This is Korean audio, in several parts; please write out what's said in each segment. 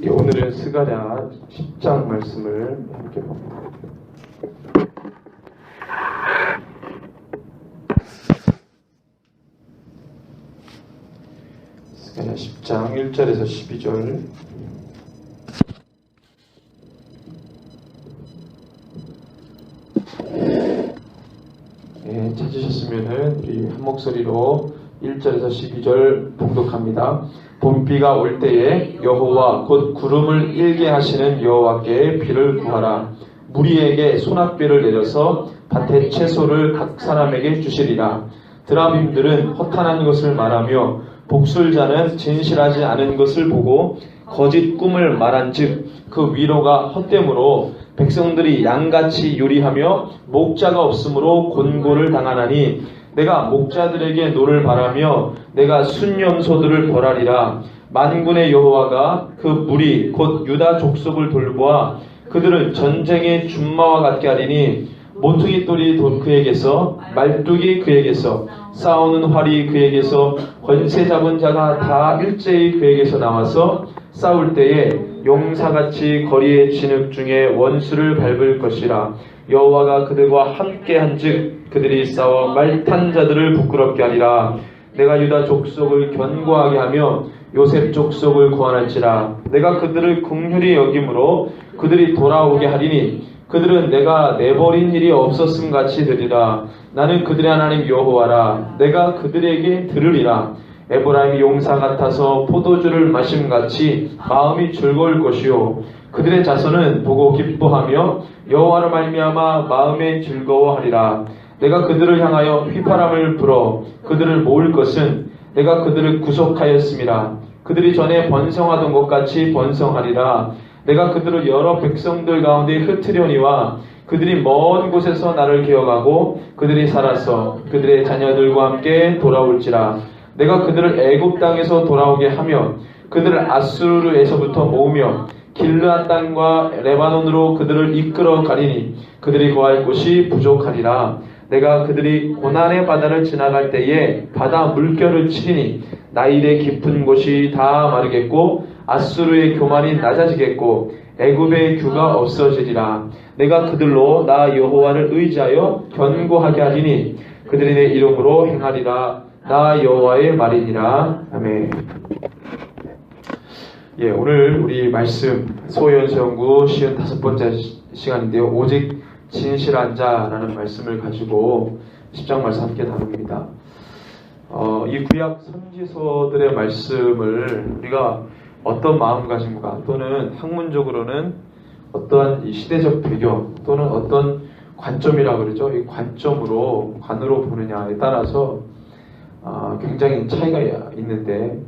오늘은 스가랴 10장 말씀을 함께 봅니다. 스가랴 10장 1절에서 12절. 찾으셨으면 우리 한 목소리로 1절에서 12절 봉독합니다. 봄비가 올 때에 여호와 곧 구름을 일게 하시는 여호와께 비를 구하라. 무리에게 소낙비를 내려서 밭의 채소를 각 사람에게 주시리라. 드라빔들은 허탄한 것을 말하며 복술자는 진실하지 않은 것을 보고 거짓 꿈을 말한즉 그 위로가 헛됨으로 백성들이 양같이 요리하며 목자가 없으므로 곤고를 당하나니 내가 목자들에게 노를 바라며 내가 순염소들을 벌하리라. 만군의 여호와가 그 무리 곧 유다 족속을 돌보아 그들을 전쟁의 준마와 같게 하리니 모퉁이 돌이 그에게서 말뚝이 그에게서 싸우는 활이 그에게서 권세 잡은 자가 다 일제히 그에게서 나와서 싸울 때에 용사같이 거리의 진흙 중에 원수를 밟을 것이라. 여호와가 그들과 함께한즉 그들이 싸워 말탄 자들을 부끄럽게 하리라. 내가 유다 족속을 견고하게 하며 요셉 족속을 구원할지라. 내가 그들을 긍휼히 여김으로 그들이 돌아오게 하리니 그들은 내가 내버린 일이 없었음 같이 되리라. 나는 그들의 하나님 여호와라. 내가 그들에게 들으리라. 에브라임이 용사 같아서 포도주를 마심같이 마음이 즐거울 것이요 그들의 자손은 보고 기뻐하며 여호와로 말미암아 마음에 즐거워하리라. 내가 그들을 향하여 휘파람을 불어 그들을 모을 것은 내가 그들을 구속하였음이라. 그들이 전에 번성하던 것 같이 번성하리라. 내가 그들을 여러 백성들 가운데 흩으려니와 그들이 먼 곳에서 나를 기억하고 그들이 살아서 그들의 자녀들과 함께 돌아올지라. 내가 그들을 애굽 땅에서 돌아오게 하며 그들을 아수르에서부터 모으며 길르앗 땅과 레바논으로 그들을 이끌어 가리니 그들이 거할 곳이 부족하리라. 내가 그들이 고난의 바다를 지나갈 때에 바다 물결을 치리니 나일의 깊은 곳이 다 마르겠고 아수르의 교만이 낮아지겠고 애굽의 규가 없어지리라. 내가 그들로 나 여호와를 의지하여 견고하게 하리니 그들이 내 이름으로 행하리라. 나 여호와의 말이니라. 아멘. 오늘 우리 말씀 소연수연구 55번째 시간인데요. 오직 진실한 자라는 말씀을 가지고 10장 말씀 함께 나눕니다. 이 구약 선지서들의 말씀을 우리가 어떤 마음가짐과 또는 학문적으로는 어떠한 이 시대적 배경 또는 어떤 관점이라고 그러죠. 이 관으로 보느냐에 따라서 굉장히 차이가 있는데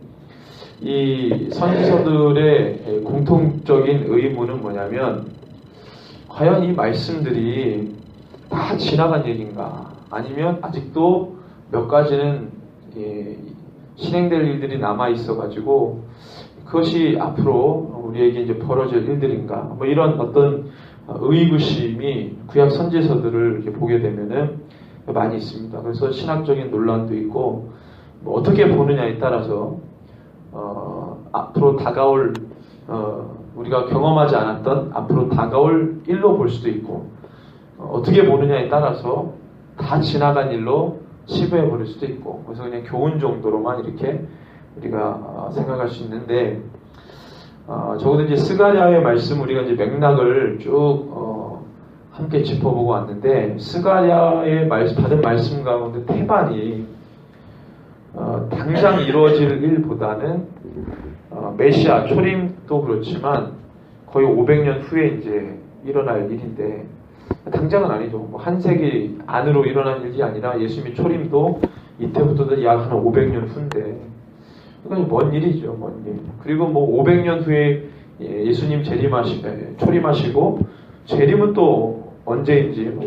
이 선지서들의 공통적인 의문은 뭐냐면 과연 이 말씀들이 다 지나간 얘기인가 아니면 아직도 몇 가지는 실행될 일들이 남아 있어 가지고 그것이 앞으로 우리에게 이제 벌어질 일들인가 뭐 이런 어떤 의구심이 구약 선지서들을 이렇게 보게 되면은 많이 있습니다. 그래서 신학적인 논란도 있고 뭐 어떻게 보느냐에 따라서 앞으로 다가올 우리가 경험하지 않았던 앞으로 다가올 일로 볼 수도 있고 어떻게 보느냐에 따라서 다 지나간 일로 치부해 버릴 수도 있고 그래서 그냥 교훈 정도로만 이렇게 우리가 생각할 수 있는데 적어도 이제 스가랴의 말씀 우리가 이제 맥락을 쭉 함께 짚어보고 왔는데 스가랴의 받은 말씀 가운데 태반이 당장 이루어질 일보다는 메시아 초림도 그렇지만 거의 500년 후에 이제 일어날 일인데 당장은 아니죠. 뭐 한 세기 안으로 일어난 일이 아니라 예수님의 초림도 이때부터도 약 한 500년 후인데 그건 먼 일이죠. 먼 일. 그리고 뭐 500년 후에 예수님 초림하시고 재림은 또 언제인지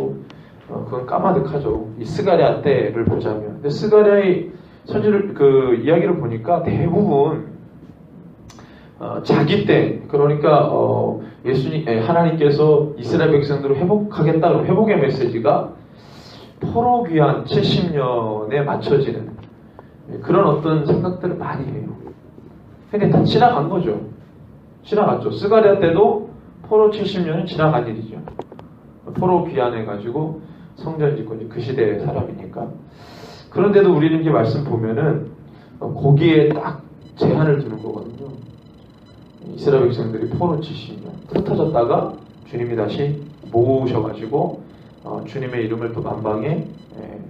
그건 까마득하죠. 이 스가랴 때를 보자면. 근데 스가랴의 선지를 이야기를 보니까 대부분 자기 때 그러니까 하나님께서 이스라엘 백성들을 회복하겠다는 회복의 메시지가 포로 귀환 70년에 맞춰지는 그런 어떤 생각들을 많이 해요. 근데 다 지나간 거죠. 지나갔죠. 스가랴 때도 포로 70년은 지나간 일이죠. 포로 귀환해가지고 성전 짓고 그 시대의 사람이니까. 그런데도 우리는 이제 말씀 보면은 거기에 딱 제한을 두는 거거든요. 이스라엘 백성들이 포로 70년 흩어졌다가 주님이 다시 모으셔가지고 주님의 이름을 또 만방에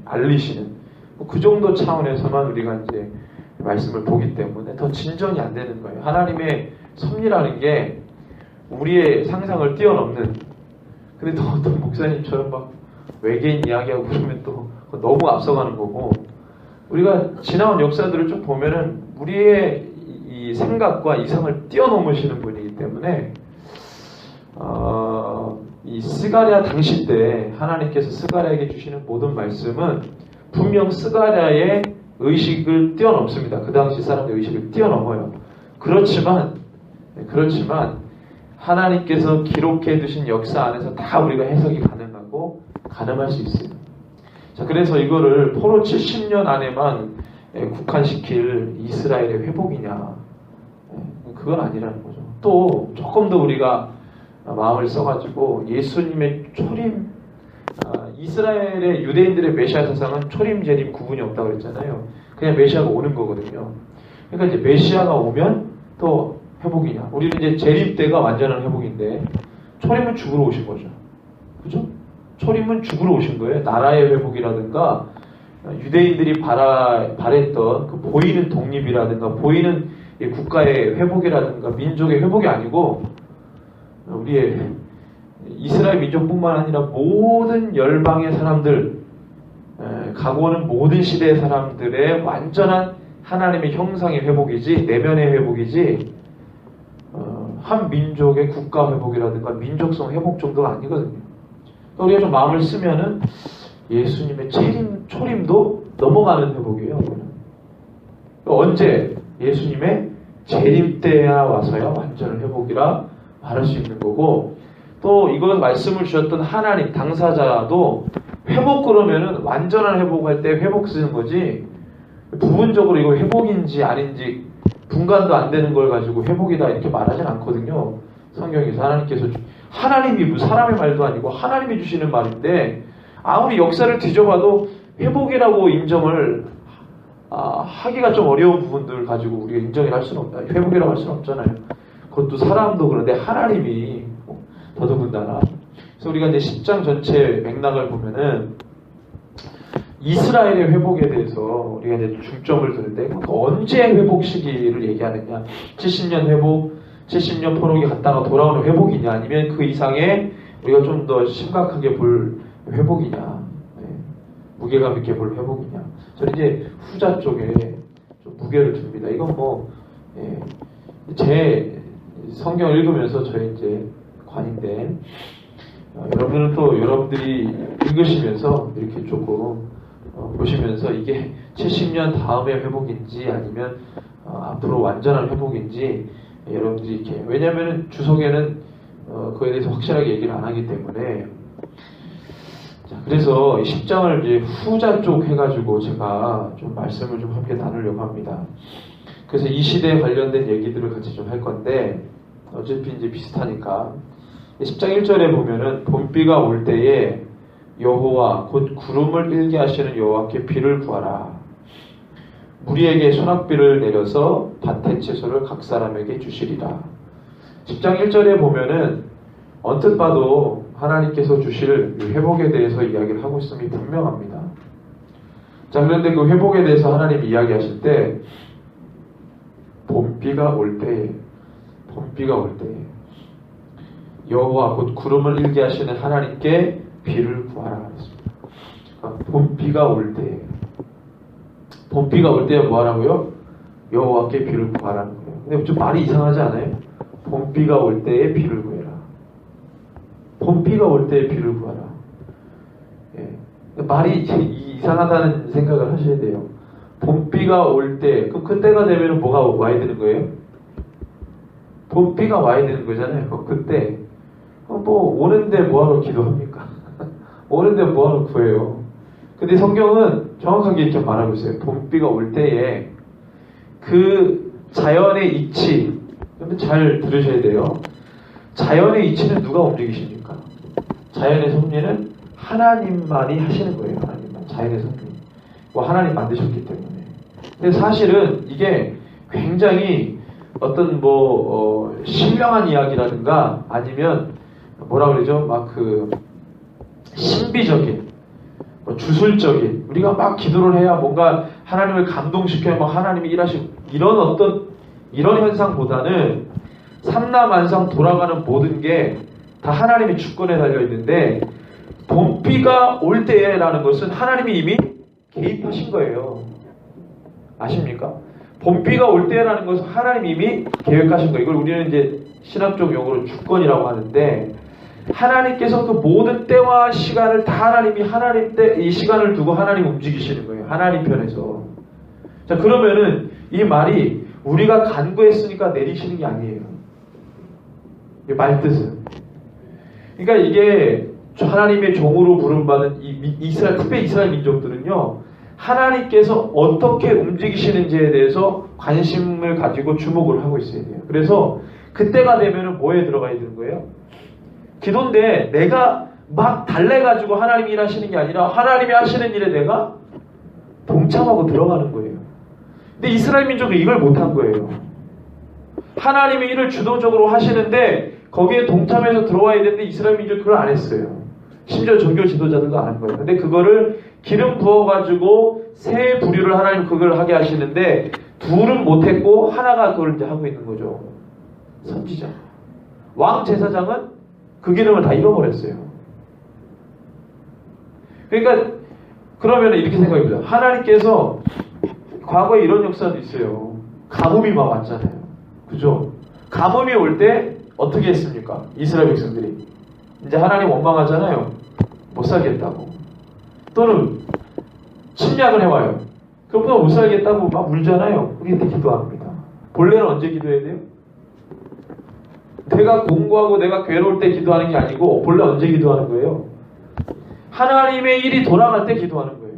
알리시는 그 정도 차원에서만 우리가 이제 말씀을 보기 때문에 더 진전이 안 되는 거예요. 하나님의 섭리라는 게 우리의 상상을 뛰어넘는. 근데 또 목사님처럼 막 외계인 이야기하고 그러면 또 너무 앞서가는 거고, 우리가 지나온 역사들을 좀 보면은 우리의 이 생각과 이상을 뛰어넘으시는 분이기 때문에 이 스가랴 당시 때 하나님께서 스가랴에게 주시는 모든 말씀은 분명 스가랴의 의식을 뛰어넘습니다. 그 당시 사람의 의식을 뛰어넘어요. 그렇지만 하나님께서 기록해 두신 역사 안에서 다 우리가 해석이 가능하고 가늠할 수 있어요. 자, 그래서 이거를 포로 70년 안에만 국한시킬 이스라엘의 회복이냐, 그건 아니라는 거죠. 또 조금 더 우리가 마음을 써가지고 예수님의 초림, 이스라엘의 유대인들의 메시아 사상은 초림 재림 구분이 없다고 그랬잖아요. 그냥 메시아가 오는 거거든요. 그러니까 이제 메시아가 오면 또 회복이냐. 우리는 이제 재림 때가 완전한 회복인데 초림은 죽으러 오신 거죠. 그죠? 초림은 죽으러 오신 거예요. 나라의 회복이라든가 유대인들이 바랬던 그 보이는 독립이라든가 보이는 국가의 회복이라든가 민족의 회복이 아니고 우리의 이스라엘 민족뿐만 아니라 모든 열방의 사람들, 가고 오는 모든 시대의 사람들의 완전한 하나님의 형상의 회복이지, 내면의 회복이지 한 민족의 국가 회복이라든가 민족성 회복 정도가 아니거든요. 우리가 좀 마음을 쓰면은 예수님의 초림도 넘어가는 회복이에요. 언제? 예수님의 재림 때야 와서야 완전한 회복이라 말할 수 있는 거고, 또 이거 말씀을 주셨던 하나님 당사자도 회복 그러면은 완전한 회복할 때 회복 쓰는 거지, 부분적으로 이거 회복인지 아닌지 분간도 안 되는 걸 가지고 회복이다 이렇게 말하진 않거든요. 성경에서 하나님이 무슨 사람의 말도 아니고 하나님이 주시는 말인데, 아무리 역사를 뒤져봐도 회복이라고 인정을 하기가 좀 어려운 부분들을 가지고 우리가 인정을 할 수는 없다. 회복이라고 할 수는 없잖아요. 그것도 사람도 그런데 하나님이 더더군다나. 그래서 우리가 이제 10장 전체 맥락을 보면은 이스라엘의 회복에 대해서 우리가 이제 중점을 두는데, 언제 회복 시기를 얘기하느냐? 70년 회복, 70년 포로기 갔다가 돌아오는 회복이냐, 아니면 그 이상의 우리가 좀 더 심각하게 볼 회복이냐, 무게감 있게 볼 회복이냐. 저는 이제 후자 쪽에 좀 무게를 줍니다. 이건 제 성경을 읽으면서 저희 이제 관인데, 여러분은 또 여러분들이 읽으시면서 이렇게 조금 보시면서 이게 70년 다음의 회복인지 아니면 앞으로 완전한 회복인지 여러분들이 이렇게, 왜냐하면 주석에는 그에 대해서 확실하게 얘기를 안 하기 때문에. 자, 그래서 10장을 이제 후자 쪽 해가지고 제가 좀 말씀을 좀 함께 나누려고 합니다. 그래서 이 시대에 관련된 얘기들을 같이 좀 할 건데, 어차피 이제 비슷하니까. 10장 1절에 보면은 봄비가 올 때에 여호와 곧 구름을 일게 하시는 여호와께 비를 구하라. 무리에게 소낙비를 내려서 밭의 채소를 각 사람에게 주시리라. 10장 1절에 보면은 언뜻 봐도 하나님께서 주실 회복에 대해서 이야기를 하고 있음이 분명합니다. 자, 그런데 그 회복에 대해서 하나님이 이야기하실 때 봄비가 올 때에 여호와 곧 구름을 일게 하시는 하나님께 비를 구하라 했습니다. 봄비가 올 때에, 봄비가 올 때에 뭐 하라고요? 여호와께 비를 구하라는 거예요. 근데 좀 말이 이상하지 않아요? 봄비가 올 때에 비를 구해라. 봄비가 올 때에 비를 구하라. 말이 이상하다는 생각을 하셔야 돼요. 봄비가 올 때, 그럼 그때가 되면 뭐가 와야 되는 거예요? 봄비가 와야 되는 거잖아요. 그때 뭐 오는데 뭐하러 기도합니까? 오는데 뭐하러 구해요? 근데 성경은 정확하게 이렇게 말하고 있어요. 봄비가 올 때에 그 자연의 이치, 근데 잘 들으셔야 돼요. 자연의 이치는 누가 움직이십니까? 자연의 섭리는 하나님만이 하시는 거예요. 하나님만. 자연의 섭리. 뭐 하나님 만드셨기 때문에. 근데 사실은 이게 굉장히 어떤 신령한 이야기라든가 아니면 뭐라 그러죠? 막 신비적인, 주술적인, 우리가 막 기도를 해야 뭔가 하나님을 감동시켜야 막 하나님이 일하시고 이런 현상보다는 삼라만상 돌아가는 모든 게 다 하나님의 주권에 달려있는데 봄비가 올 때라는 것은 하나님이 이미 개입하신 거예요. 아십니까? 봄비가 올 때라는 것은 하나님이 이미 계획하신 거예요. 이걸 우리는 이제 신학적 용어로 주권이라고 하는데 하나님께서 그 모든 때와 시간을 다 하나님이 하나님 때 이 시간을 두고 하나님 움직이시는 거예요. 하나님 편에서. 자, 그러면은 이 말이 우리가 간구했으니까 내리시는 게 아니에요. 이 말 뜻은. 그러니까 이게 하나님의 종으로 부름받은 특별히 이스라엘 민족들은요, 하나님께서 어떻게 움직이시는지에 대해서 관심을 가지고 주목을 하고 있어야 돼요. 그래서 그때가 되면은 뭐에 들어가야 되는 거예요? 기도인데 내가 막 달래가지고 하나님이 일하시는 게 아니라 하나님이 하시는 일에 내가 동참하고 들어가는 거예요. 근데 이스라엘 민족은 이걸 못한 거예요. 하나님의 일을 주도적으로 하시는데 거기에 동참해서 들어와야 되는데 이스라엘 민족이 그걸 안 했어요. 심지어 종교 지도자들도 안 한 거예요. 근데 그거를 기름 부어가지고 세 부류를 하나님 그걸 하게 하시는데 둘은 못했고 하나가 그걸 이제 하고 있는 거죠. 선지자. 왕 제사장은 그 기름을 다 잃어버렸어요. 그러니까 그러면 이렇게 생각해보자. 하나님께서 과거에 이런 역사도 있어요. 가뭄이 막 왔잖아요. 그죠? 가뭄이 올 때 어떻게 했습니까? 이스라엘 백성들이. 이제 하나님 원망하잖아요. 못 살겠다고. 또는 침략을 해와요. 그것보다 못 살겠다고 막 울잖아요. 그때 기도합니다. 본래는 언제 기도해야 돼요? 내가 공부하고 내가 괴로울 때 기도하는 게 아니고 본래 언제 기도하는 거예요? 하나님의 일이 돌아갈 때 기도하는 거예요.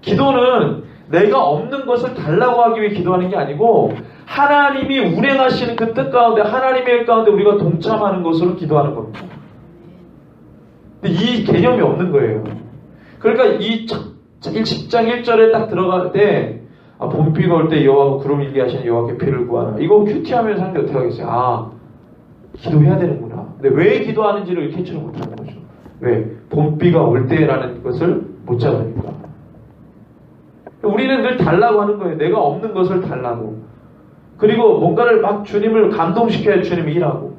기도는 내가 없는 것을 달라고 하기 위해 기도하는 게 아니고 하나님이 운행하시는 그 뜻 가운데 하나님의 일 가운데 우리가 동참하는 것으로 기도하는 겁니다. 근데 이 개념이 없는 거예요. 그러니까 이 10장 1절에 딱 들어갈 때 봄비가 올 때 여호와가 구름 일게 하시는 여호와께 비를 구하라. 이거 큐티하면 사람들이 어떻게 하겠어요? 기도해야 되는구나. 근데 왜 기도하는지를 캐치를 못하는 거죠. 왜? 봄비가 올 때라는 것을 못 잡으니까. 우리는 늘 달라고 하는 거예요. 내가 없는 것을 달라고. 그리고 뭔가를 막 주님을 감동시켜야 주님이 일하고.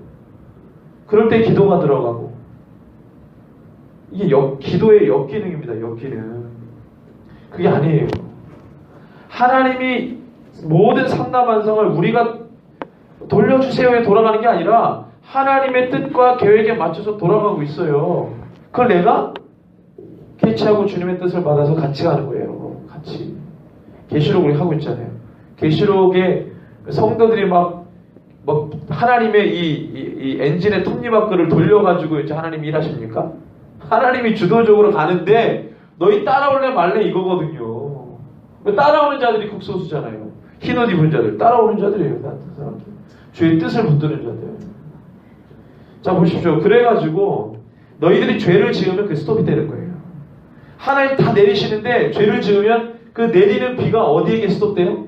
그럴 때 기도가 들어가고. 이게 기도의 역기능입니다. 역기능. 그게 아니에요. 하나님이 모든 삼라만상을 우리가 돌려주세요에 돌아가는 게 아니라 하나님의 뜻과 계획에 맞춰서 돌아가고 있어요. 그걸 내가 캐치하고 주님의 뜻을 받아서 같이 가는 거예요. 같이. 계시록 우리 하고 있잖아요. 계시록에 성도들이 막 하나님의 이 엔진의 톱니바퀴를 돌려가지고 이제 하나님이 일하십니까? 하나님이 주도적으로 가는데 너희 따라올래 말래 이거거든요. 따라오는 자들이 극소수잖아요. 흰옷 입은 자들, 따라오는 자들이에요. 사람들. 주의 뜻을 붙드는 자들. 자, 보십시오. 그래가지고 너희들이 죄를 지으면 그 스톱이 되는 거예요. 하나님 다 내리시는데 죄를 지으면 그 내리는 비가 어디에게 스톱돼요?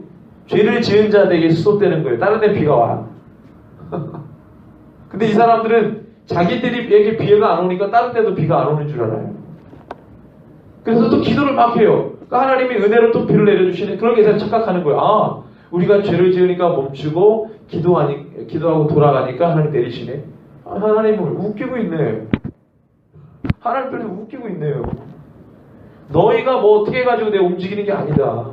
죄를 지은 자들에게 스톱되는 거예요. 다른 데 비가 와. 근데 이 사람들은 자기들에게 비가 안 오니까 다른 데도 비가 안 오는 줄 알아요. 그래서 또 기도를 막 해요. 그러니까 하나님이 은혜로 또 비를 내려주시네. 그런 게 착각하는 거예요. 우리가 죄를 지으니까 멈추고 기도하고 돌아가니까 하나님 내리시네. 하나님을 웃기고 있네. 하나님 편에서 웃기고 있네요. 너희가 뭐 어떻게 해가지고 내가 움직이는 게 아니다.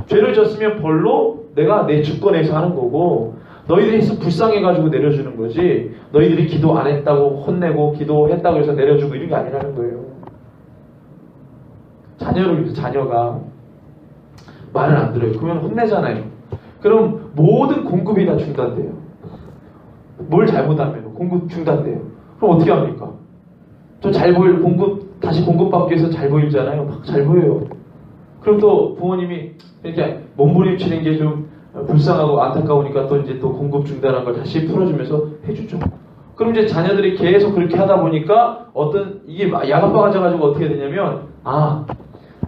죄를 졌으면 벌로 내가 내 주권에서 하는 거고 너희들이 불쌍해가지고 내려주는 거지 너희들이 기도 안 했다고 혼내고 기도했다고 해서 내려주고 이런 게 아니라는 거예요. 자녀가 말을 안 들어요. 그러면 혼내잖아요. 그럼 모든 공급이 다 중단돼요. 뭘 잘못하면 공급 중단돼요. 그럼 어떻게 합니까? 좀 잘 보일 다시 공급받기 위해서 잘 보이잖아요. 막 잘 보여요. 그럼 또 부모님이 이렇게 몸부림치는 게 좀 불쌍하고 안타까우니까 또 이제 또 공급 중단한 걸 다시 풀어주면서 해주죠. 그럼 이제 자녀들이 계속 그렇게 하다 보니까 이게 약아빠 가져가지고 어떻게 되냐면,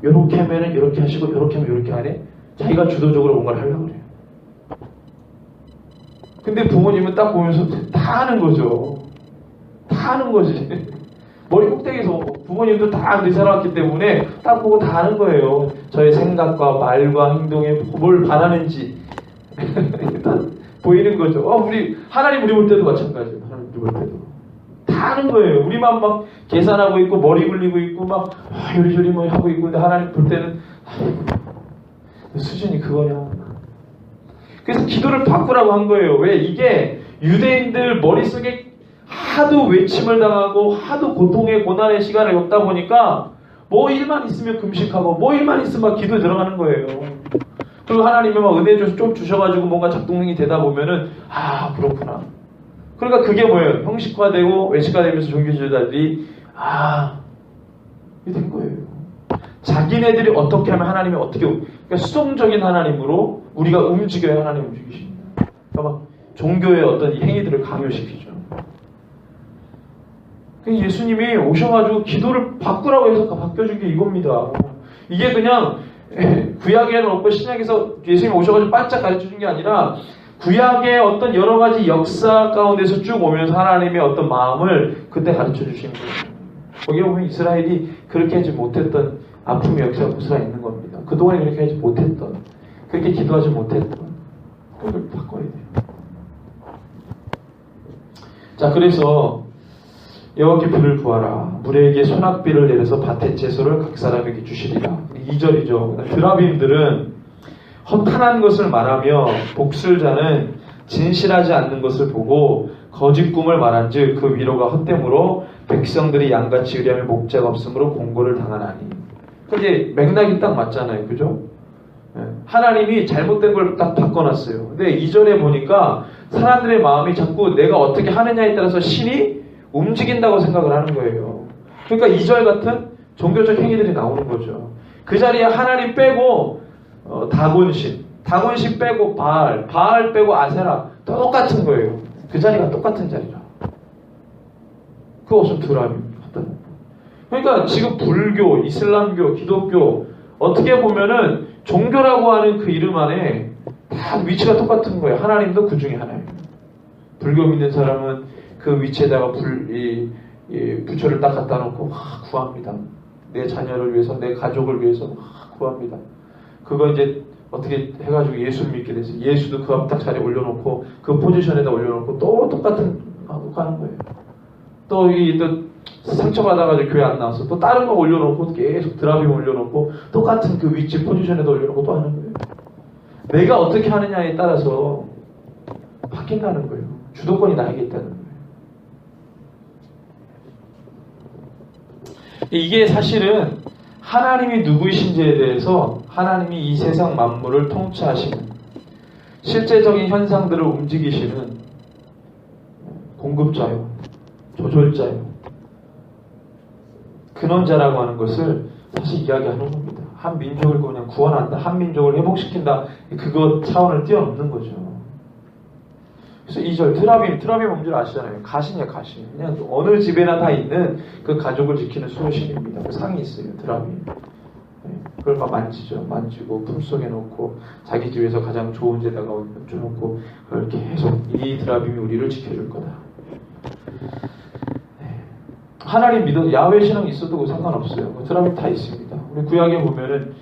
요렇게 하면은 이렇게 하시고, 요렇게 하면 요렇게 하네? 자기가 주도적으로 뭔가를 하려고 그래요. 근데 부모님은 딱 보면서 다 하는 거죠. 다 하는 거지. 머리 꼭대기에서 부모님도 다 그렇게 살아왔기 때문에 딱 보고 다 하는 거예요. 저의 생각과 말과 행동에 뭘 바라는지 일단 보이는 거죠. 하나님 우리 볼 때도 마찬가지예요. 하나님 우리 볼 때도 다 하는 거예요. 우리만 막 계산하고 있고 머리 굴리고 있고 막 요리조리 뭐 하고 있고, 근데 하나님 볼 때는 수준이 그거냐. 그래서 기도를 바꾸라고 한 거예요. 왜? 이게 유대인들 머릿속에 하도 외침을 당하고 하도 고통의 고난의 시간을 겪다 보니까 뭐 일만 있으면 금식하고 뭐 일만 있으면 막 기도에 들어가는 거예요. 그리고 하나님이 막 은혜 좀 주셔가지고 뭔가 작동이 되다 보면은 그렇구나. 그러니까 그게 뭐예요? 형식화되고 외식화되면서 종교지도자들이 이게 된 거예요. 자기네들이 어떻게 하면 하나님이 그러니까 수동적인 하나님으로 우리가 움직여야 하나님이 움직이십니다. 그러니까 막 종교의 어떤 이 행위들을 강요시키죠. 예수님이 오셔가지고 기도를 바꾸라고 해서 바뀌어준 게 이겁니다. 이게 그냥 구약에는 없고 신약에서 예수님이 오셔가지고 반짝 가르쳐준 게 아니라 구약의 어떤 여러 가지 역사 가운데서 쭉 오면서 하나님의 어떤 마음을 그때 가르쳐 주신 거예요. 거기에 보면 이스라엘이 그렇게 하지 못했던 아픔의 역사가 고스란히 있는 겁니다. 그동안에 그렇게 하지 못했던, 그렇게 기도하지 못했던, 그걸 바꿔야 돼요. 자, 그래서 여호와께 비를 구하라. 물에게 소낙비를 내려서 밭의 채소를 각 사람에게 주시리라. 2절이죠. 드라빔들은 허탄한 것을 말하며 복술자는 진실하지 않는 것을 보고 거짓 꿈을 말한즉 그 위로가 헛됨으로 백성들이 양같이 의뢰하며 목자가 없으므로 공고를 당하나니. 이제 맥락이 딱 맞잖아요. 그죠? 하나님이 잘못된 걸 딱 바꿔놨어요. 근데 2절에 보니까 사람들의 마음이 자꾸 내가 어떻게 하느냐에 따라서 신이 움직인다고 생각을 하는 거예요. 그러니까 2절 같은 종교적 행위들이 나오는 거죠. 그 자리에 하나님 빼고 다곤신 빼고 바알 빼고 아세라 똑같은 거예요. 그 자리가 똑같은 자리라. 그거 없으면 드라빔. 그러니까 지금 불교, 이슬람교, 기독교 어떻게 보면은 종교라고 하는 그 이름 안에 다 위치가 똑같은 거예요. 하나님도 그 중에 하나예요. 불교 믿는 사람은 그 위치에다가 부처를 딱 갖다 놓고 구합니다. 내 자녀를 위해서, 내 가족을 위해서 구합니다. 그거 이제 어떻게 해가지고 예수를 믿게 돼서 예수도 그 앞 딱 자리에 올려놓고 그 포지션에다 올려놓고 또 똑같은 하고 가는 거예요. 또 상처받아가지고 교회 안 나와서 또 다른 거 올려놓고 계속 드라빔 올려놓고 똑같은 그 위치 포지션에다 올려놓고 또 하는 거예요. 내가 어떻게 하느냐에 따라서 바뀐다는 거예요. 주도권이 나에게 있다는 거예요. 이게 사실은 하나님이 누구이신지에 대해서 하나님이 이 세상 만물을 통치하시는 실제적인 현상들을 움직이시는 공급자요, 조절자요, 근원자라고 하는 것을 사실 이야기하는 겁니다. 한 민족을 그냥 구원한다, 한 민족을 회복시킨다, 그거 차원을 뛰어넘는 거죠. 그래서 2절 드라빔 뭔지 아시잖아요. 가신이에요, 가신. 그냥 어느 집에나 다 있는 그 가족을 지키는 수호신입니다. 그 상이 있어요, 드라빔. 그걸 막 만지고 품속에 놓고 자기 집에서 가장 좋은 데다가 얹어놓고 그걸 계속 이 드라빔이 우리를 지켜줄 거다. 하나님 믿어 야훼 신앙이 있어도 상관없어요. 드라빔 다 있습니다. 우리 구약에 보면은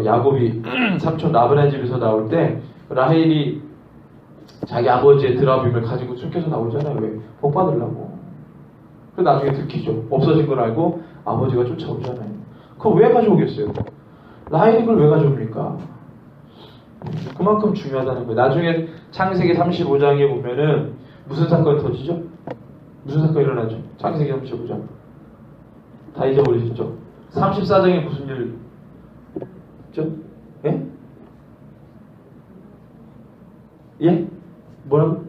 야곱이 삼촌 라반의 집에서 나올 때 라헬이 자기 아버지의 드라빔을 가지고 숨겨서 나오잖아요. 왜? 복 받으려고. 그 나중에 들키죠. 없어진 걸 알고 아버지가 쫓아오잖아요. 그거 왜 가져오겠어요? 라헬이 그걸 왜 가져옵니까? 그만큼 중요하다는 거예요. 나중에 창세기 35장에 보면은 무슨 사건이 터지죠? 무슨 사건이 일어나죠? 창세기 35장. 다 잊어버리셨죠? 34장에 무슨 일 있죠? 예? 예? 뭐라고?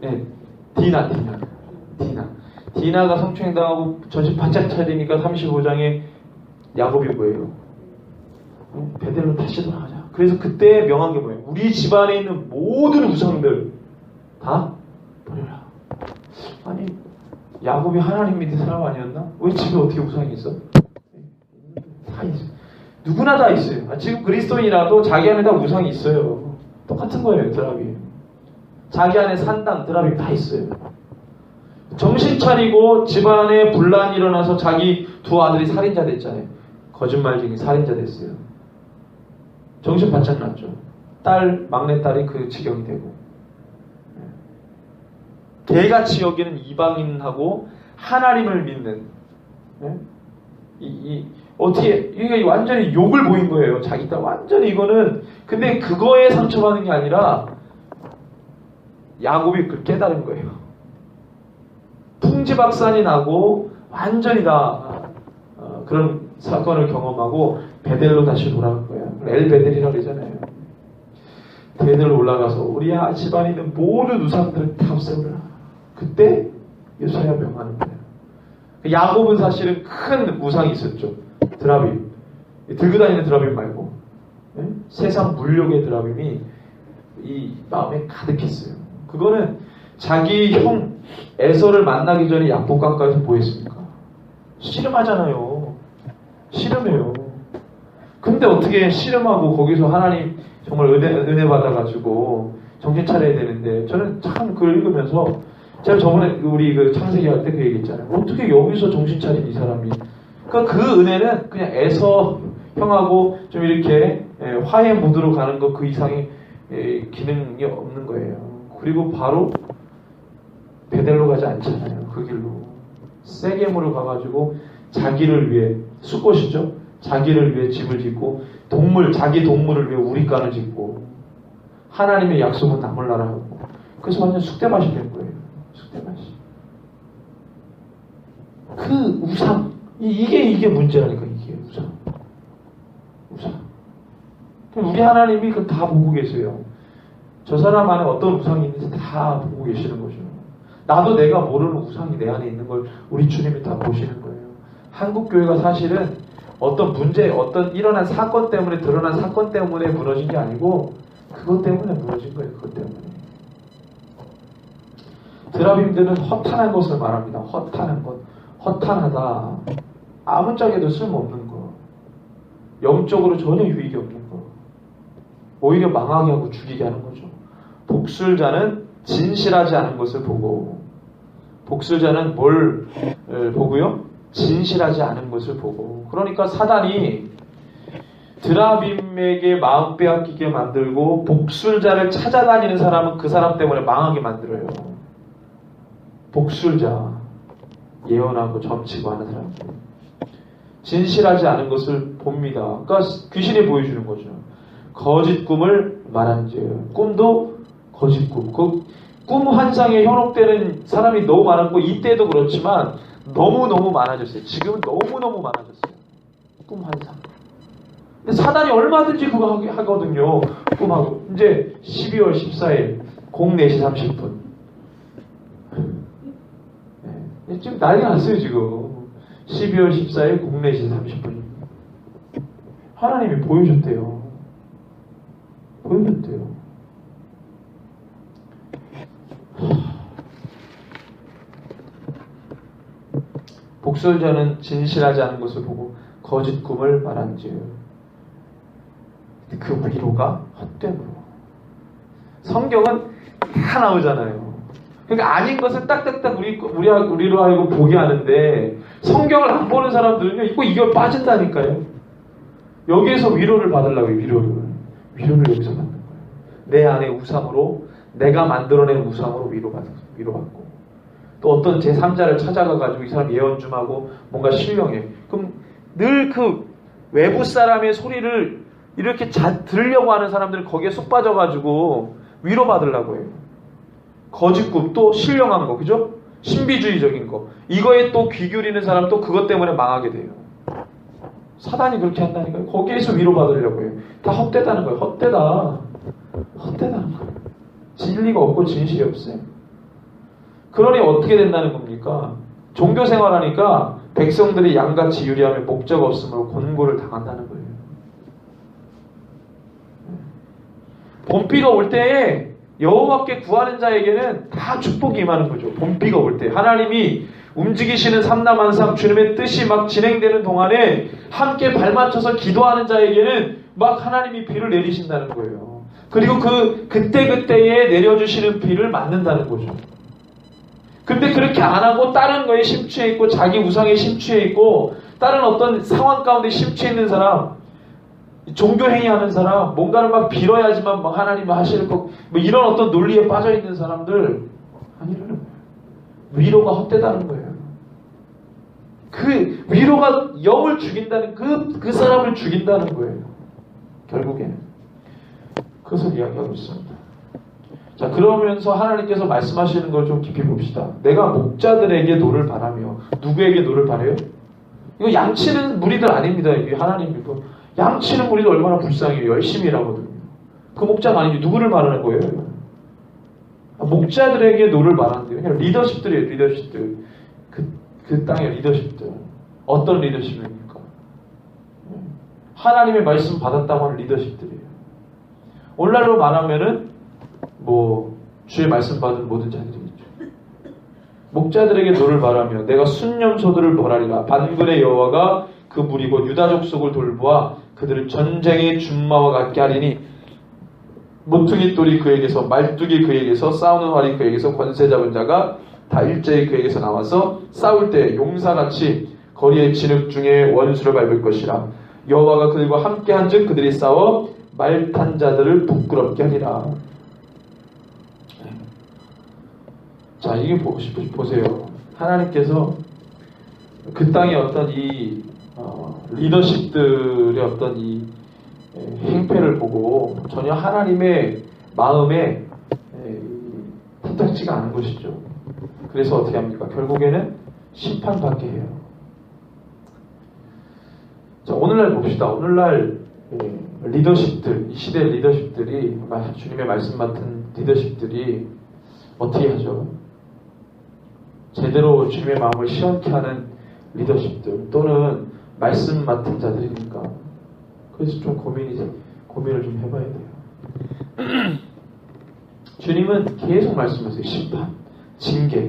네, 디나가 성추행당하고 정신 바짝 차리니까 35장에 야곱이 뭐예요? 베델로 다시 돌아가자. 그래서 그때 명한 게 뭐예요? 우리 집안에 있는 모든 우상들 다 버려라. 아니, 야곱이 하나님 믿는 사람 아니었나? 왜 집에 어떻게 우상이 있어? 다 있어요. 누구나 다 있어요. 지금 그리스도인이라도 자기 안에 다 우상이 있어요. 똑같은 거예요, 드라빔. 자기 안에 산당, 드라빔 다 있어요. 정신 차리고 집안에 분란이 일어나서 자기 두 아들이 살인자 됐잖아요. 거짓말 중에 살인자 됐어요. 정신 바짝 났죠. 막내딸이 그 지경이 되고. 개같이 여기는 이방인하고 하나님을 믿는. 어떻게, 이게 완전히 욕을 보인 거예요. 자기 딸 완전히 이거는. 근데 그거에 상처받는 게 아니라 야곱이 그걸 깨달은 거예요. 풍지박산이 나고 완전히 다 그런 사건을 경험하고 베델로 다시 돌아간 거예요. 엘베델이라고 그러잖아요. 베델로 올라가서 우리 집안에 있는 모든 우상들을 다 없애버려. 그때 예수야 명하는 거예요. 야곱은 사실은 큰 우상이 있었죠. 드라빔. 들고 다니는 드라빔 말고 세상 물욕의 드라빔이 이 마음에 가득했어요. 그거는 자기 형 에서를 만나기 전에 약복 가까이서 뭐 했습니까? 씨름하잖아요. 씨름해요. 근데 어떻게 씨름하고 거기서 하나님 정말 은혜 받아가지고 정신 차려야 되는데, 저는 참 그걸 읽으면서 제가 저번에 우리 그 창세기 할 때 그 얘기 했잖아요. 어떻게 여기서 정신 차린 이 사람이. 그러니까 그 은혜는 그냥 에서 형하고 좀 이렇게 화해 모드로 가는 거 그 이상의 기능이 없는 거예요. 그리고 바로 베델로 가지 않잖아요. 그 길로 세겜으로 가가지고 자기를 위해, 숫곳이죠. 자기를 위해 집을 짓고 자기 동물을 위해 우리간을 짓고 하나님의 약속은 나물나라 하고, 그래서 완전 쑥대밭이 된 거예요. 쑥대밭이. 그 우상, 이게 문제라니까. 이게 우상. 우리 하나님이 그걸 다 보고 계세요. 저 사람 안에 어떤 우상이 있는지 다 보고 계시는 거죠. 나도 내가 모르는 우상이 내 안에 있는 걸 우리 주님이 다 보시는 거예요. 한국교회가 사실은 어떤 문제, 어떤 일어난 사건 때문에, 드러난 사건 때문에 무너진 게 아니고 그것 때문에 무너진 거예요. 그것 때문에. 드라빔들은 허탄한 것을 말합니다. 허탄한 것. 허탄하다. 아무짝에도 쓸모없는 거. 영적으로 전혀 유익이 없는 거. 오히려 망하게 하고 죽이게 하는 거죠. 복술자는 진실하지 않은 것을 보고, 복술자는 뭘 보고요? 진실하지 않은 것을 보고. 그러니까 사단이 드라빔에게 마음 빼앗기게 만들고 복술자를 찾아다니는 사람은 그 사람 때문에 망하게 만들어요. 복술자, 예언하고 점치고 하는 사람들, 진실하지 않은 것을 봅니다. 그러니까 귀신이 보여주는 거죠. 거짓 꿈을 말한즉, 꿈도 거짓 꿈. 꿈 환상에 현혹되는 사람이 너무 많았고, 이때도 그렇지만 너무너무 많아졌어요. 지금은 너무너무 많아졌어요. 꿈 환상. 근데 사단이 얼마든지 그거 하거든요. 꿈하고. 이제 12월 14일 04시 30분. 네. 지금 난리 났어요, 지금. 12월 14일 04시 30분. 하나님이 보여줬대요. 보여줬대요. 복술자는 진실하지 않은 것을 보고 거짓 꿈을 말한즉, 그 위로가 헛됨으로. 성경은 다 나오잖아요. 그러니까 아닌 것을 딱딱딱 우리로 하여금 보게 하는데, 성경을 안 보는 사람들은요, 이걸 빠진다니까요. 여기에서 위로를 받으려고요. 위로를 여기서 받는 거예요. 내 안에 우상으로, 내가 만들어낸 우상으로 위로받고, 또 어떤 제3자를 찾아가가지고 이 사람 예언 좀 하고 뭔가 신령해. 그럼 늘 그 외부 사람의 소리를 이렇게 들으려고 하는 사람들은 거기에 쏙 빠져가지고 위로받으려고 해요. 거짓꿈, 또 신령한 거, 그죠? 신비주의적인 거. 이거에 또 귀 기울이는 사람, 또 그것 때문에 망하게 돼요. 사단이 그렇게 한다니까요. 거기에서 위로받으려고 해요. 다 헛되다는 거예요. 헛되다는 거예요. 진리가 없고 진실이 없어요. 그러니 어떻게 된다는 겁니까? 종교 생활하니까 백성들이 양같이 유리하며 목적 없음으로 곤고를 당한다는 거예요. 봄비가 올 때에 여호와께 구하는 자에게는 다 축복이 임하는 거죠. 봄비가 올 때 하나님이 움직이시는 삼라만상 주님의 뜻이 막 진행되는 동안에 함께 발맞춰서 기도하는 자에게는 막 하나님이 비를 내리신다는 거예요. 그리고 그때그때에 내려주시는 비를 맞는다는 거죠. 근데 그렇게 안 하고 다른 거에 심취해 있고 자기 우상에 심취해 있고 다른 어떤 상황 가운데 심취해 있는 사람, 종교 행위하는 사람, 뭔가를 막 빌어야지만 막 하나님이 하실 거, 뭐 이런 어떤 논리에 빠져 있는 사람들 아니라는 거예요. 위로가 헛되다는 거예요. 그 위로가 영을 죽인다는 그 사람을 죽인다는 거예요. 결국에는 그것을 이야기하고 있습니다. 자, 그러면서 하나님께서 말씀하시는 걸 좀 깊이 봅시다. 내가 목자들에게 노를 바라며. 누구에게 노를 바래요? 이거 양치는 무리들 아닙니다. 이게 하나님이고. 양치는 무리들 얼마나 불쌍해요. 열심히 일하거든요. 그 목자가 아니지. 누구를 말하는 거예요? 목자들에게 노를 바라는데요. 그냥 리더십들이에요. 리더십들. 그 땅의 리더십들. 어떤 리더십입니까? 하나님의 말씀 받았다고 하는 리더십들이에요. 오늘날로 말하면은 주의 말씀 받은 모든 자들이겠죠. 목자들에게 노를 바라며 내가 순념소들을 벌하리라. 반군의 여호와가 그 무리고 유다 족속을 돌보아 그들을 전쟁의 준마와 같게 하리니 모퉁이 돌이 그에게서 말뚝이 그에게서 싸우는 활이 그에게서 권세 잡은 자가 다 일제히 그에게서 나와서 싸울 때 용사같이 거리의 진흙 중에 원수를 밟을 것이라. 여호와가 그들과 함께한즉 그들이 싸워 말탄 자들을 부끄럽게 하리라. 자, 이게 보세요. 하나님께서 그 땅의 어떤 이 리더십들의 어떤 이 행패를 보고 전혀 하나님의 마음에 탐탁지가 않은 것이죠. 그래서 어떻게 합니까? 결국에는 심판받게 해요. 자, 오늘날 봅시다. 오늘날 리더십들, 이 시대의 리더십들이, 주님의 말씀 맡은 리더십들이 어떻게 하죠? 제대로 주님의 마음을 시원케 하는 리더십들 또는 말씀 맡은 자들이니까. 그래서 좀 고민을 좀 해봐야 돼요. 주님은 계속 말씀하세요. 심판, 징계,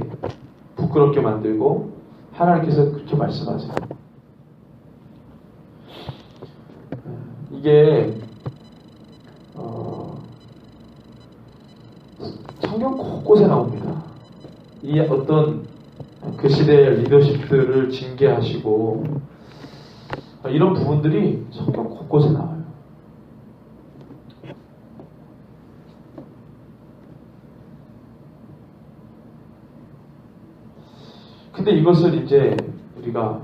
부끄럽게 만들고 하나님께서 그렇게 말씀하세요. 이게 성경 곳곳에 나옵니다. 이 어떤 그 시대의 리더십들을 징계하시고 이런 부분들이 성경 곳곳에 나와요. 근데 이것을 이제 우리가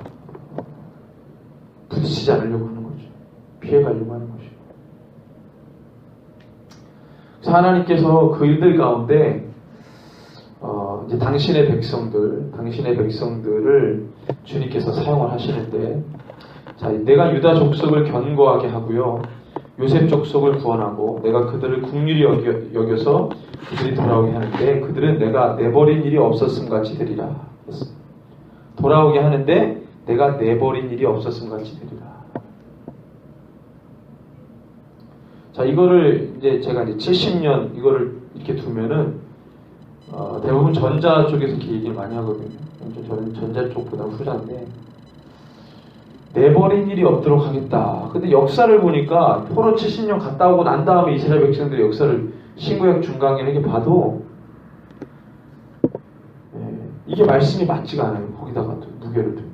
부딪히지 않으려고 하는 거죠. 피해가려고 하는 것이죠. 그래서 하나님께서 그 일들 가운데 이제 당신의 백성들을 주님께서 사용을 하시는데, 자, 내가 유다 족속을 견고하게 하고요, 요셉 족속을 구원하고, 내가 그들을 긍휼히 여겨서 그들이 돌아오게 하는데, 그들은 내가 내버린 일이 없었음 같이 되리라. 돌아오게 하는데, 내가 내버린 일이 없었음 같이 되리라. 자, 이거를 이제 제가 이제 70년 이거를 이렇게 두면은 대부분 전자 쪽에서 이렇게 얘기를 많이 하거든요. 저는 전자 쪽보다 후자인데, 내버린 일이 없도록 하겠다. 근데 역사를 보니까 포로 70년 갔다 오고 난 다음에 이스라엘 백성들의 역사를 신구약 중간에 이렇게 봐도 이게 말씀이 맞지가 않아요. 거기다가 무게를 두면.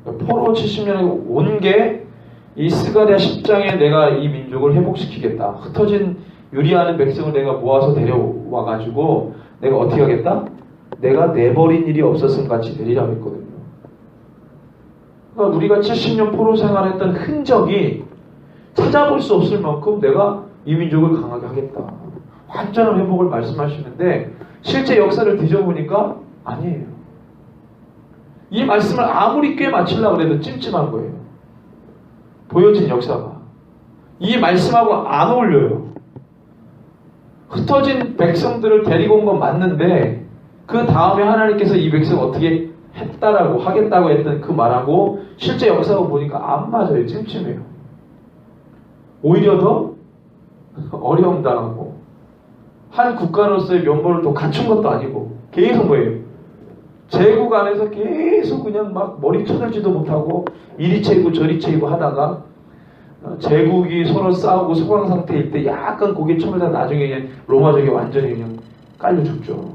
그러니까 포로 70년에 온 게 이 스가랴 10장에 내가 이 민족을 회복시키겠다. 흩어진 유리하는 백성을 내가 모아서 데려와가지고 내가 어떻게 하겠다? 내가 내버린 일이 없었음 같이 되리라고 했거든요. 그러니까 우리가 70년 포로 생활했던 흔적이 찾아볼 수 없을 만큼 내가 이 민족을 강하게 하겠다. 완전한 회복을 말씀하시는데 실제 역사를 뒤져보니까 아니에요. 이 말씀을 아무리 꽤 맞추려고 해도 찜찜한 거예요. 보여진 역사가. 이 말씀하고 안 어울려요. 흩어진 백성들을 데리고 온 건 맞는데 그 다음에 하나님께서 이 백성을 어떻게 했다라고 하겠다고 했던 그 말하고 실제 역사를 보니까 안 맞아요. 찜찜해요. 오히려 더 어려움 당하고 한 국가로서의 면모를 또 갖춘 것도 아니고 계속 뭐예요? 제국 안에서 계속 그냥 막 머리 쳐들지도 못하고 이리 채이고 저리 채이고 하다가 제국이 서로 싸우고 소강 상태일 때 약간 고개 쳐면서 나중에 그냥 로마적이 완전히 그냥 깔려 죽죠.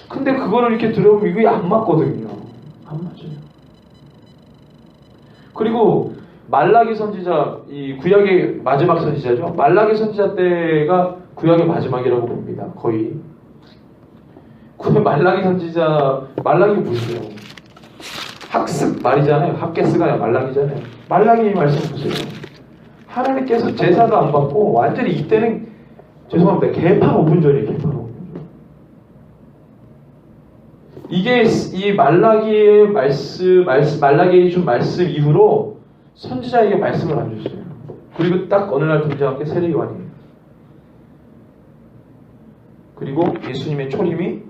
근데 그거를 이렇게 들어보면 이게 안 맞거든요. 안 맞아요. 그리고 말라기 선지자, 이 구약의 마지막 선지자죠. 말라기 선지자 때가 구약의 마지막이라고 봅니다. 거의. 말라기 선지자, 말라기 보세요. 학습 말이잖아요. 학개스가 아니라 말라기잖아요. 말라기 말씀 보세요. 하나님께서 제사도 안 받고 완전히 이때는 죄송합니다. 개판 5분 전이에요. 개판 5분 전. 이게 이 말라기의 말라기에 준 말씀 이후로 선지자에게 말씀을 안 줬어요. 그리고 딱 어느 날 등장한 게 세례요한이에요. 그리고 예수님의 초림이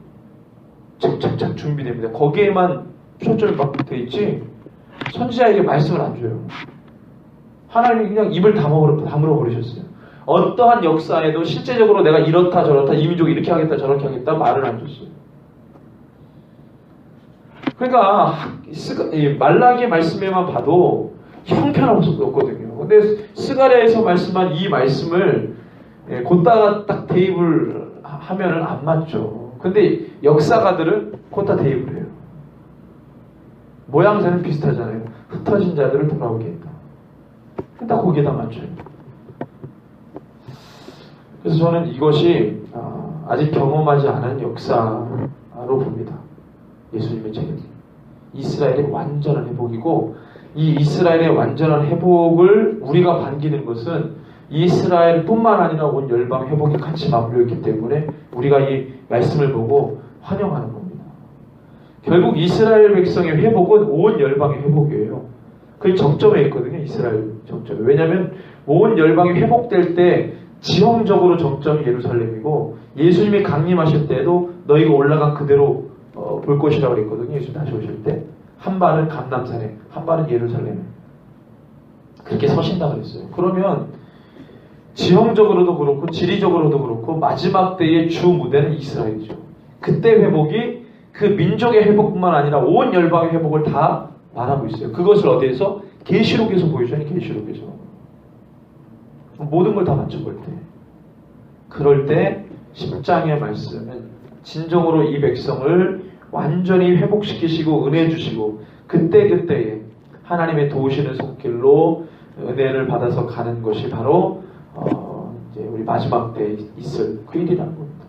착착착 준비됩니다. 거기에만 초점이 막 돼 있지 선지자에게 말씀을 안 줘요. 하나님이 그냥 입을 다물어 버리셨어요. 어떠한 역사에도 실제적으로 내가 이렇다 저렇다 이 민족이 이렇게 하겠다 저렇게 하겠다 말을 안 줬어요. 그러니까 말라기의 말씀에만 봐도 형편없거든요. 근데 스가랴에서 말씀한 이 말씀을 곧다가 딱 대입을 하면은 안 맞죠. 근데 역사가들은 곧다 대입을 해요. 모양새는 비슷하잖아요. 흩어진 자들을 돌아오게 했다. 딱 거기에다 맞춰요. 그래서 저는 이것이 아직 경험하지 않은 역사로 봅니다. 예수님의 재림. 이스라엘의 완전한 회복이고 이 이스라엘의 완전한 회복을 우리가 반기는 것은 이스라엘뿐만 아니라 온 열방 회복이 같이 맞물려 있기 때문에 우리가 이 말씀을 보고 환영하는 겁니다. 결국 이스라엘 백성의 회복은 온 열방의 회복이에요. 그게 정점에 있거든요. 이스라엘 정점에. 왜냐하면 온 열방이 회복될 때 지형적으로 정점이 예루살렘이고 예수님이 강림하실 때도 너희가 올라간 그대로 볼 것이라고 그랬거든요. 예수님 다시 오실 때. 한 발은 감람산에, 한 발은 예루살렘에. 그렇게 서신다고 그랬어요. 그러면 지형적으로도 그렇고 지리적으로도 그렇고 마지막 때의 주 무대는 이스라엘이죠. 그때 회복이 그 민족의 회복뿐만 아니라 온 열방의 회복을 다 말하고 있어요. 그것을 어디에서? 계시록에서 보여주잖아요. 계시록에서. 모든 걸 다 맞춰볼 때. 그럴 때 10장의 말씀은 진정으로 이 백성을 완전히 회복시키시고 은혜 주시고 그때그때에 하나님의 도우시는 손길로 은혜를 받아서 가는 것이 바로 이제 우리 마지막 때에 있을 그 일이라는 겁니다.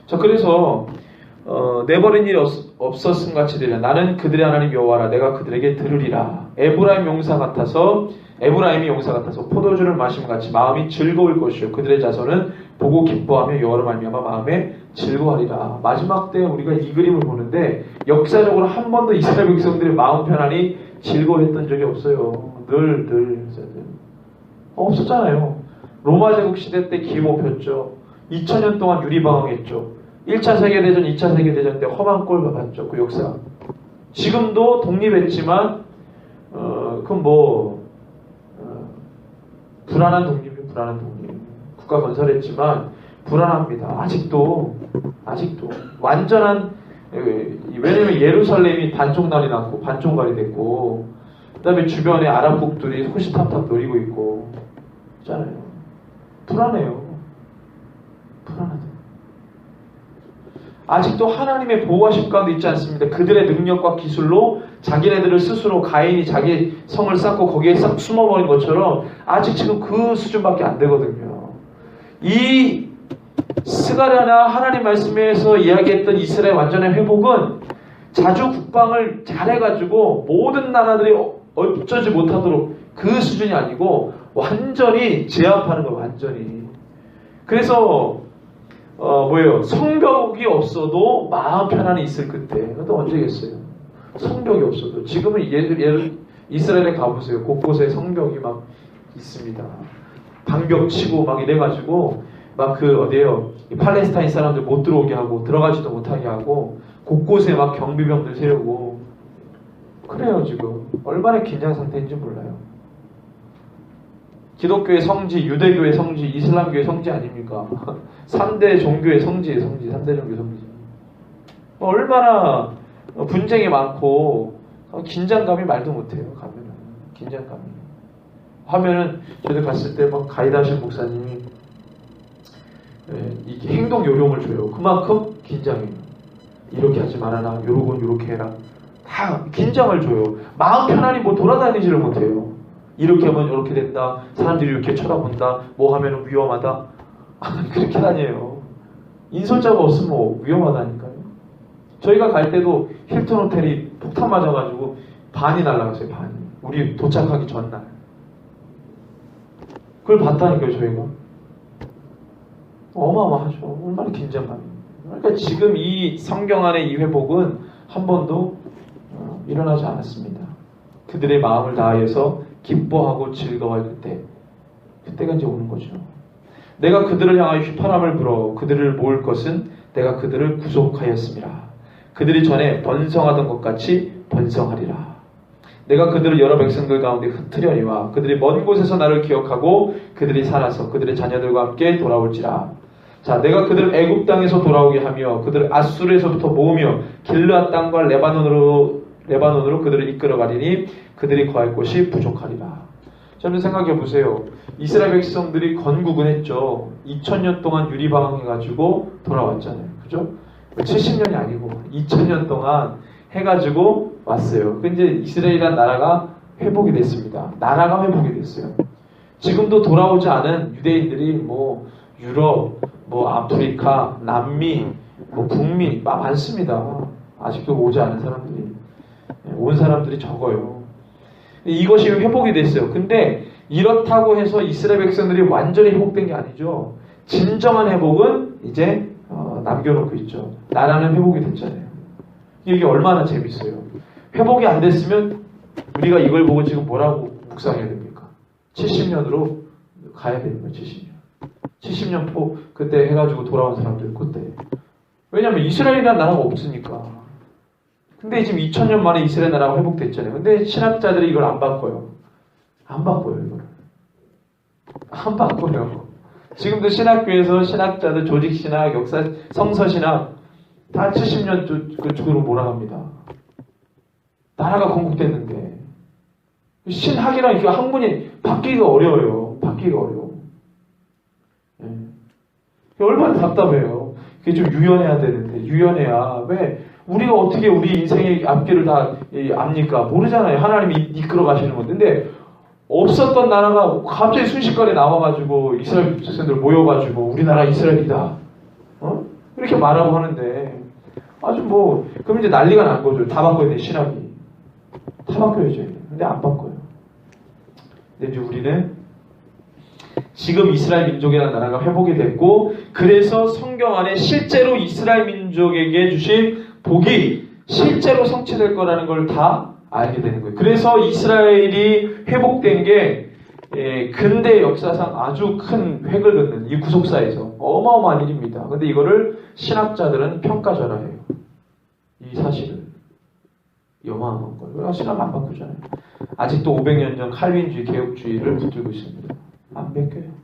자, 그래서 내버린 일이 없었음 같이 되려 나는 그들의 하나님 여호와라 내가 그들에게 들으리라. 에브라임이 용사 같아서 포도주를 마심 같이 마음이 즐거울 것이요 그들의 자손은 보고 기뻐하며 여호와로 말미암아 마음에 즐거워하리라. 마지막 때 우리가 이 그림을 보는데 역사적으로 한 번도 이스라엘 백성들의 마음 편안히 즐거워했던 적이 없어요. 늘 없었잖아요. 로마 제국 시대 때 기모 폈죠. 2000년 동안 유리방황했죠. 1차 세계대전, 2차 세계대전 때 험한 꼴 봤죠. 그 역사. 지금도 독립했지만 불안한 독립이에요. 불안한 독립. 국가 건설했지만 불안합니다. 아직도 완전한 왜냐면 예루살렘이 반쪽날이 났고 반쪽갈이 됐고 그 다음에 주변에 아랍국들이 호시탐탐 노리고 있고 있잖아요. 불안해요. 불안하다. 아직도 하나님의 보호하심 가운데 있지 않습니다. 그들의 능력과 기술로 자기네들을 스스로 가인이 자기 성을 쌓고 거기에 싹 숨어버린 것처럼 아직 지금 그 수준밖에 안 되거든요. 이 스가랴나 하나님 말씀에서 이야기했던 이스라엘 완전한 회복은 자주 국방을 잘해가지고 모든 나라들이 어쩌지 못하도록 그 수준이 아니고 완전히 제압하는 거예요. 완전히. 그래서 성벽이 없어도 마음 편안히 있을 그때. 그것도 언제겠어요? 성벽이 없어도. 지금은 이스라엘에 가보세요. 곳곳에 성벽이 막 있습니다. 방벽 치고 막 이래가지고 막 팔레스타인 사람들 못 들어오게 하고 들어가지도 못하게 하고 곳곳에 막 경비병들 세우고 그래요. 지금 얼마나 긴장 상태인지 몰라요. 기독교의 성지, 유대교의 성지, 이슬람교의 성지 아닙니까? 3대 종교의 성지예요. 성지, 3대 종교의 성지. 얼마나 분쟁이 많고 긴장감이 말도 못해요. 가면은 긴장감이. 하면은 저도 갔을 때 막 가이드 하신 목사님이 이게 행동 요령을 줘요. 그만큼 긴장해요. 이렇게 하지 말아라. 요러고 요렇게 해라. 다 긴장을 줘요. 마음 편안히 뭐 돌아다니지를 못해요. 이렇게 하면 이렇게 된다. 사람들이 이렇게 쳐다본다. 뭐 하면 위험하다. 그렇게 다녀요. 인솔자가 없으면 뭐 위험하다니까요. 저희가 갈 때도 힐튼 호텔이 폭탄 맞아가지고 반이 날아갔어요. 반이. 우리 도착하기 전날. 그걸 봤다니까요. 저희가. 어마어마하죠. 얼마나 긴장감이. 그러니까 지금 이 성경 안의 이 회복은 한 번도 일어나지 않았습니다. 그들의 마음을 다하여서 기뻐하고 즐거워할 그때가 이제 오는 거죠. 내가 그들을 향하여 휘파람을 불어 그들을 모을 것은 내가 그들을 구속하였습니다. 그들이 전에 번성하던 것 같이 번성하리라. 내가 그들을 여러 백성들 가운데 흩으려니와 그들이 먼 곳에서 나를 기억하고 그들이 살아서 그들의 자녀들과 함께 돌아올지라. 자, 내가 그들을 애굽 땅에서 돌아오게 하며 그들을 아수르에서부터 모으며 길르앗 땅과 레바논으로 그들을 이끌어가리니 그들이 거할 곳이 부족하리라. 저는 생각해 보세요. 이스라엘 백성들이 건국은 했죠. 2000년 동안 유리방황해가지고 돌아왔잖아요. 그죠? 70년이 아니고 2000년 동안 해가지고 왔어요. 근데 이스라엘이라는 나라가 회복이 됐습니다. 나라가 회복이 됐어요. 지금도 돌아오지 않은 유대인들이 뭐 유럽, 뭐 아프리카, 남미, 뭐 북미 많습니다. 아직도 오지 않은 사람들이. 온 사람들이 적어요. 이것이 회복이 됐어요. 근데 이렇다고 해서 이스라엘 백성들이 완전히 회복된 게 아니죠. 진정한 회복은 이제 남겨놓고 있죠. 나라는 회복이 됐잖아요. 이게 얼마나 재밌어요. 회복이 안 됐으면 우리가 이걸 보고 지금 뭐라고 묵상해야 됩니까? 70년으로 가야 됩니다. 70년. 70년 포 그때 해가지고 돌아온 사람들 그때. 왜냐하면 이스라엘이라는 나라가 없으니까. 근데 지금 2000년 만에 이스라엘 나라가 회복됐잖아요. 근데 신학자들이 이걸 안 바꿔요. 안 바꿔요, 이걸. 안 바꿔요. 지금도 신학교에서 신학자들 조직신학, 역사, 성서신학 다 70년 그쪽으로 몰아갑니다. 나라가 건국됐는데 신학이랑 이게 학문이 바뀌기가 어려워요. 바뀌기가 어려워. 얼마나 답답해요. 그게 좀 유연해야 되는데 유연해야 왜 우리가 어떻게 우리 인생의 앞길을 다 압니까? 모르잖아요. 하나님이 이끌어 가시는 건데. 근데 없었던 나라가 갑자기 순식간에 나와가지고 이스라엘 백성들 모여가지고 우리나라 이스라엘이다. 이렇게 말하고 하는데 아주 뭐 그럼 이제 난리가 난 거죠. 다 바꿔야 돼 신학이. 다 바꿔야죠. 근데 안 바꿔요. 근데 이제 우리는 지금 이스라엘 민족이라는 나라가 회복이 됐고 그래서 성경 안에 실제로 이스라엘 민족에게 주신 복이 실제로 성취될 거라는 걸 다 알게 되는 거예요. 그래서 이스라엘이 회복된 게 근대 역사상 아주 큰 획을 긋는 이 구속사에서 어마어마한 일입니다. 근데 이거를 신학자들은 평가절하해요. 이 사실을. 어마어마한 거예요. 신학 안 바꾸잖아요. 아직도 500년 전 칼빈주의, 개혁주의를 붙들고 있습니다. 안 바뀌어요.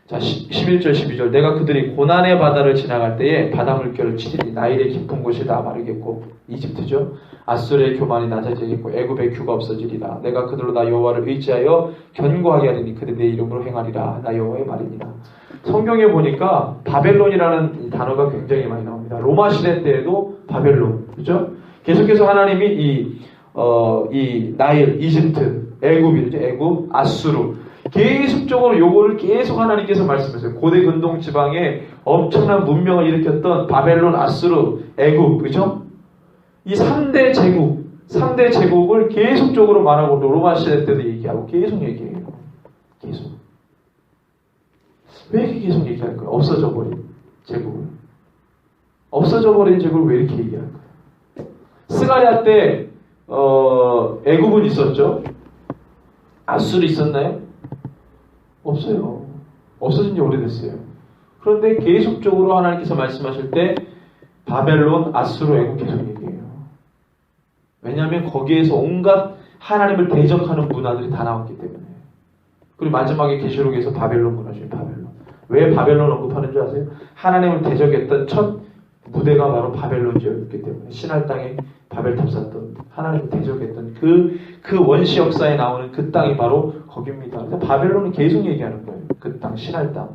자, 11절, 12절. 내가 그들이 고난의 바다를 지나갈 때에 바다 물결을 치리니 나일의 깊은 곳이 다 마르겠고 이집트죠. 아수르의 교만이 낮아지겠고 애굽의 규가 없어지리라. 내가 그들로 나 여호와를 의지하여 견고하게 하리니 그들 내 이름으로 행하리라. 나 여호와의 말이니라. 성경에 보니까 바벨론이라는 단어가 굉장히 많이 나옵니다. 로마 시대 때에도 바벨론, 그죠? 계속해서 하나님이 이 나일, 이집트, 애굽이죠. 애굽, 아수르. 계속적으로 요거를 계속 하나님께서 말씀하세요. 고대 근동 지방에 엄청난 문명을 일으켰던 바벨론, 아수르, 애굽, 그죠? 이 3대 제국을 계속적으로 말하고 로마 시대 때도 얘기하고 계속 얘기해요. 계속. 왜 이렇게 계속 얘기할까요? 없어져 버린 제국을. 없어져 버린 제국을 왜 이렇게 얘기할까요? 스가랴 때 애굽은 있었죠? 아수르 있었나요? 없어요. 없어진 지 오래됐어요. 그런데 계속적으로 하나님께서 말씀하실 때 바벨론, 아수르, 애굽 계속 얘기해요. 왜냐하면 거기에서 온갖 하나님을 대적하는 문화들이 다 나왔기 때문에. 그리고 마지막에 계시록에서 바벨론 문화죠. 바벨론. 왜 바벨론 언급하는 줄 아세요? 하나님을 대적했던 첫 무대가 바로 바벨론 지역이었기 때문에. 신할 땅에 바벨탑 쌓던 하나님을 대적했던 그 원시 역사에 나오는 그 땅이 바로 거기입니다. 그래서 바벨론은 계속 얘기하는 거예요. 그 땅, 신할 땅.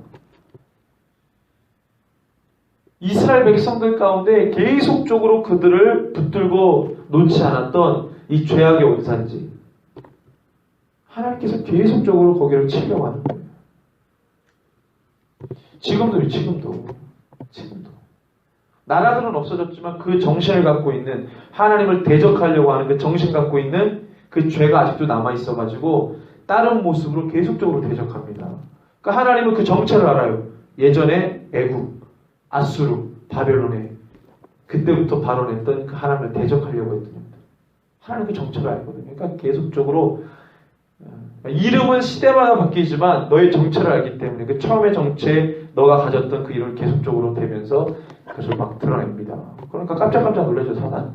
이스라엘 백성들 가운데 계속적으로 그들을 붙들고 놓지 않았던 이 죄악의 원산지. 하나님께서 계속적으로 거기를 치려고 하는 거예요. 지금도. 나라들은 없어졌지만 그 정신을 갖고 있는, 하나님을 대적하려고 하는 그 정신 갖고 있는 그 죄가 아직도 남아있어가지고 다른 모습으로 계속적으로 대적합니다. 그러니까 하나님은 그 정체를 알아요. 예전에 애굽, 아수르, 바벨론에 그때부터 발언했던 그 하나님을 대적하려고 했던 것들. 하나님 그 정체를 알거든요. 그러니까 계속적으로 이름은 시대마다 바뀌지만 너의 정체를 알기 때문에 그 처음의 정체, 너가 가졌던 그 이름을 계속적으로 대면서 그것을 막 드러냅니다. 그러니까 깜짝깜짝 놀라죠, 사단.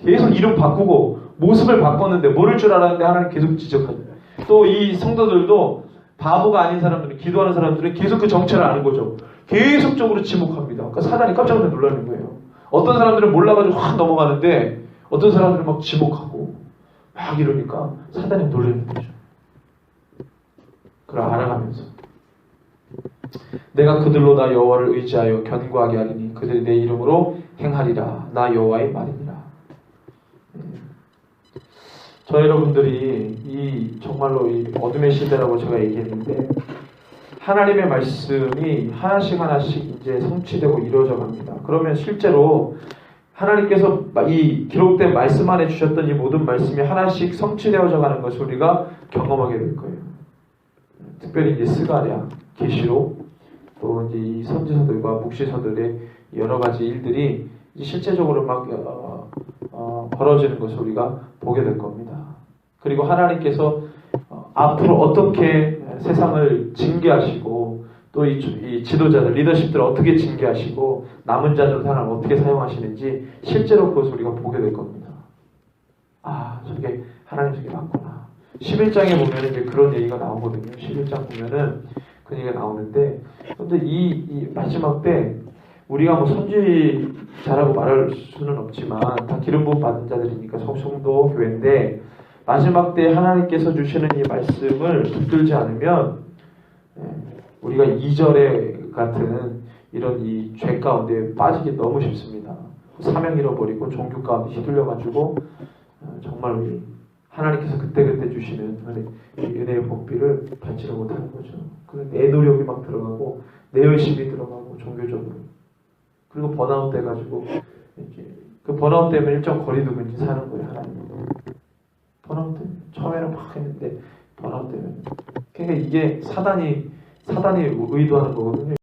계속 이름 바꾸고 모습을 바꿨는데 모를 줄 알았는데 하나님 계속 지적하죠. 또 이 성도들도 바보가 아닌 사람들은, 기도하는 사람들은 계속 그 정체를 아는 거죠. 계속적으로 지목합니다. 그러니까 사단이 깜짝 놀라는 거예요. 어떤 사람들은 몰라가지고 확 넘어가는데 어떤 사람들은 막 지목하고 막 이러니까 사단이 놀라는 거죠. 그걸 알아가면서 내가 그들로 나 여호와를 의지하여 견고하게 하리니 그들이 내 이름으로 행하리라. 나 여호와의 말이니라. 저 여러분들이 정말로 이 어둠의 시대라고 제가 얘기했는데 하나님의 말씀이 하나씩 이제 성취되고 이루어져 갑니다. 그러면 실제로 하나님께서 이 기록된 말씀 안에 주셨던 이 모든 말씀이 하나씩 성취되어져 가는 것을 우리가 경험하게 될 거예요. 특별히 이제 스가랴, 계시록, 또 이제 이 선지서들과 묵시서들의 여러 가지 일들이 이제 실제적으로 막 벌어지는 것을 우리가 보게 될 겁니다. 그리고 하나님께서 앞으로 어떻게 세상을 징계하시고 또 이 지도자들, 리더십들을 어떻게 징계하시고 남은 자들 사람을 어떻게 사용하시는지 실제로 그것을 우리가 보게 될 겁니다. 아, 저게 하나님 저게 맞구나. 11장에 보면 이제 그런 얘기가 나오거든요. 11장 보면은 그런 얘기가 나오는데, 근데 이 마지막 때 우리가 뭐 선지자라고 말할 수는 없지만 다 기름 부음 받은 자들이니까 성도 교회인데 마지막 때 하나님께서 주시는 이 말씀을 붙들지 않으면 우리가 2절에 같은 이런 이 죄 가운데 빠지기 너무 쉽습니다. 사명 잃어버리고 종교 가운데 휘둘려가지고 정말 우리 하나님께서 그때그때 주시는 은혜의 복비를 받지를 못하는 거죠. 내 노력이 막 들어가고 내 열심이 들어가고 종교적으로, 그리고 번아웃 돼가지고 그 번아웃 때문에 일정 거리 두고 이제 사는 거예요. 하나님 번아웃 때문에 처음에는 막 했는데 번아웃 때문에. 그러니까 이게 사단이 의도하는 거거든요.